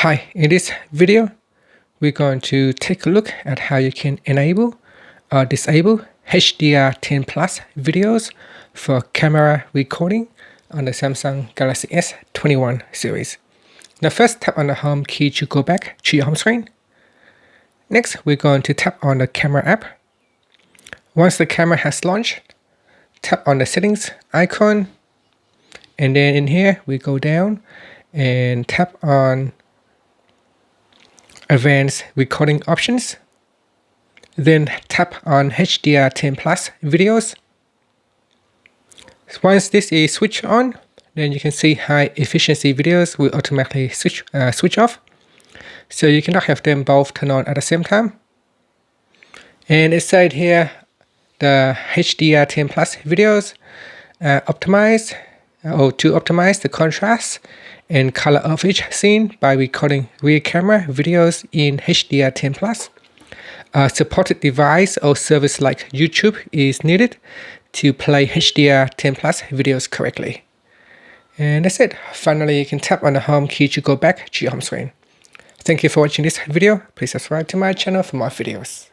Hi, in this video, we're going to take a look at how you can enable or disable HDR10 Plus videos for camera recording on the Samsung Galaxy S21 series. Now first, tap on the home key to go back to your home screen. Next, we're going to tap on the camera app. Once the camera has launched, tap on the settings icon, and then in here we go down and tap on advanced recording options. Then tap on HDR10 Plus videos. Once this is switched on, then you can see high efficiency videos will automatically switch off. So you cannot have them both turn on at the same time. And it said here the HDR10 Plus videos optimize to optimize the contrast and color of each scene by recording rear camera videos in HDR10 Plus. A supported device or service like YouTube is needed to play HDR10 Plus videos correctly. And that's it. Finally, you can tap on the home key to go back to your home screen. Thank you for watching this video. Please subscribe to my channel for more videos.